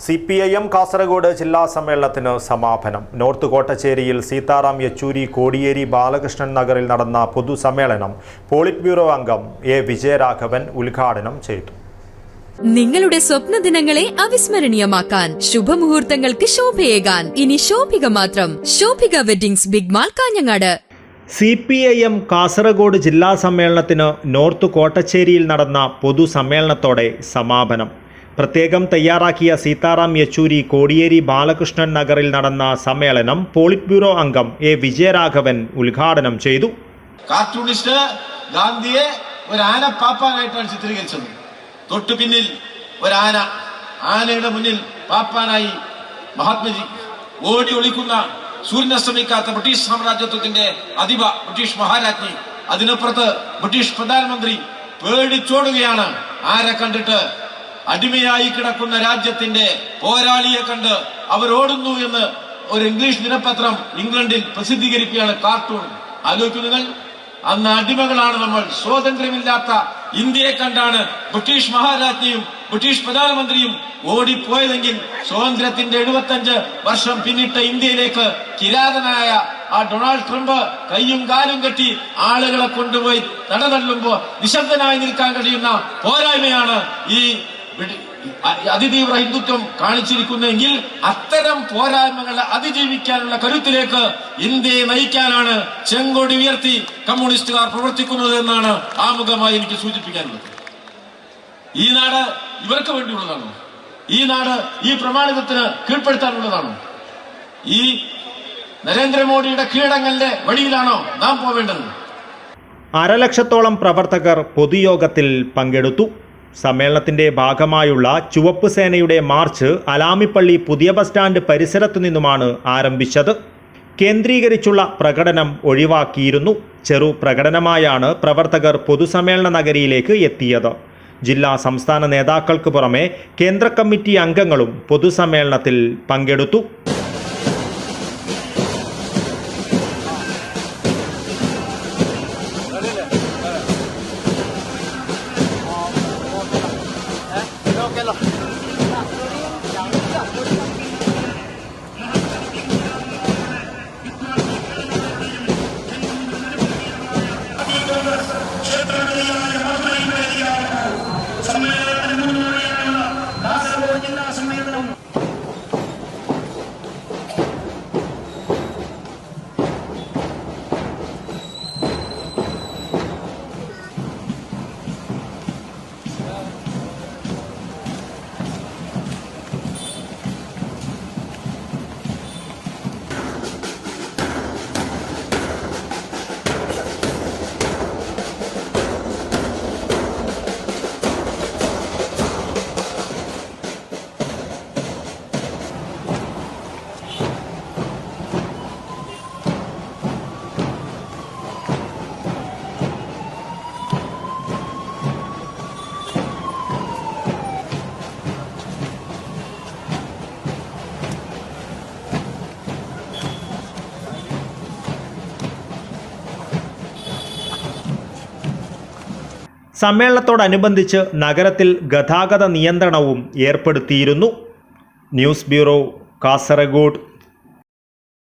CPIM Kasaragod ജില്ലാ സമ്മേളനത്തിന് സമാപനം. നോർത്ത് കോട്ടച്ചേരിയിൽ സീതാറാം യെച്ചൂരി കോടിയേരി ബാലകൃഷ്ണൻ നഗറിൽ നടന്ന പൊതുസമ്മേളനം പോളിറ്റ് ബ്യൂറോ അംഗം എ വിജയരാഘവൻ ഉദ്ഘാടനം ചെയ്തു. നിങ്ങളുടെ സ്വപ്ന ദിനങ്ങളെ അവിസ്മരണീയമാക്കാൻ ശുഭമുഹൂർത്തങ്ങൾക്ക് ശോഭയേകാൻ ഇനി ശോഭിക മാത്രം. Shobhika weddings big mall Kanhangad. CPIM Kasaragod ജില്ലാ സമ്മേളനത്തിന് നോർത്ത് കോട്ടച്ചേരിയിൽ നടന്ന പൊതുസമ്മേളനത്തോടെ സമാപനം. പ്രത്യേകം തയ്യാറാക്കിയ സീതാറാം യെച്ചൂരി കോടിയേരി ബാലകൃഷ്ണൻ നഗറിൽ നടന്ന സമ്മേളനം പോളിറ്റ് ബ്യൂറോ അംഗം എ വിജയരാഘവൻ ഉദ്ഘാടനം ചെയ്തു. കാർട്ടൂണിസ്റ്റ് ഗാന്ധിയെ ഒരു ആന പാപ്പാനായിട്ടാണ് ചിത്രീകരിച്ചത്. തൊട്ടു പിന്നിൽ ഒരു ആനയുടെ മുന്നിൽ പാപ്പാനായി മഹാത്മജി ഓടി ഒളിക്കുന്ന സൂര്യനസ്തമിക്കാത്ത ബ്രിട്ടീഷ് സാമ്രാജ്യത്വത്തിന്റെ ബ്രിട്ടീഷ് മഹാരാജ്ഞി, അതിനപ്പുറത്ത് ബ്രിട്ടീഷ് പ്രധാനമന്ത്രി പേടിച്ചോടുകയാണ്. ആരെ കണ്ടിട്ട്? അടിമയായി കിടക്കുന്ന രാജ്യത്തിന്റെ പോരാളിയെ കണ്ട് അവരോടുന്നു എന്ന് ഒരു ഇംഗ്ലീഷ് ദിനപത്രം ഇംഗ്ലണ്ടിൽ പ്രസിദ്ധീകരിക്കുകയാണ് കാർട്ടൂൺ. ആലോചിക്കുക, അന്ന് അടിമകളാണ് നമ്മൾ. സ്വാതന്ത്ര്യമില്ലാത്ത ഇന്ത്യയെ കണ്ടാണ് ബ്രിട്ടീഷ് മഹാരാജ്ഞിയും ബ്രിട്ടീഷ് പ്രധാനമന്ത്രിയും ഓടിപ്പോയതെങ്കിൽ സ്വാതന്ത്ര്യത്തിന്റെ 75 വർഷം പിന്നിട്ട ഇന്ത്യയിലേക്ക് കിരാതനായ ആ ഡൊണാൾഡ് ട്രംപ് കയ്യും കാലും കെട്ടി ആളുകളെ കൊണ്ടുപോയി നടതള്ളുമ്പോ നിശബ്ദനായി നിൽക്കാൻ കഴിയുന്ന പോരായ്മയാണ് ഈ അതിതീവ്ര ഹിന്ദുത്വം കാണിച്ചിരിക്കുന്നതെങ്കിൽ അത്തരം പോരായ്മകളെ അതിജീവിക്കാനുള്ള കരുത്തിലേക്ക് ഇന്ത്യയെ നയിക്കാനാണ് ചെങ്കൊടി ഉയർത്തി കമ്മ്യൂണിസ്റ്റുകാർ പ്രവർത്തിക്കുന്നത് എന്നാണ് ആമുഖമായി എനിക്ക് സൂചിപ്പിക്കാനുള്ളത്. ഈ നാട് ഇവർക്ക് വേണ്ടിയുള്ളതാണോ? ഈ നാട് ഈ പ്രമാണിതത്തിന് കീഴ്പ്പെടുത്താനുള്ളതാണോ? ഈ നരേന്ദ്രമോദിയുടെ കീഴടങ്ങലിന്റെ വഴിയിലാണോ നാം പോവേണ്ടത്? 1.5 ലക്ഷത്തോളം പ്രവർത്തകർ പൊതുയോഗത്തിൽ പങ്കെടുത്തു. സമ്മേളനത്തിന്റെ ഭാഗമായുള്ള ചുവപ്പ് സേനയുടെ മാർച്ച് അലാമിപ്പള്ളി പുതിയ ബസ് സ്റ്റാൻഡ് പരിസരത്തു നിന്നുമാണ് ആരംഭിച്ചത്. കേന്ദ്രീകരിച്ചുള്ള പ്രകടനം ഒഴിവാക്കിയിരുന്നു. ചെറു പ്രകടനമായാണ് പ്രവർത്തകർ പൊതുസമ്മേളന നഗരിയിലേക്ക് എത്തിയത്. ജില്ലാ സംസ്ഥാന നേതാക്കൾക്ക് പുറമെ കേന്ദ്ര കമ്മിറ്റി അംഗങ്ങളും പൊതുസമ്മേളനത്തിൽ പങ്കെടുത്തു. സമ്മേളനത്തോടനുബന്ധിച്ച് നഗരത്തിൽ ഗതാഗത നിയന്ത്രണവും ഏർപ്പെടുത്തിയിരുന്നു. News bureau, Kasaragod.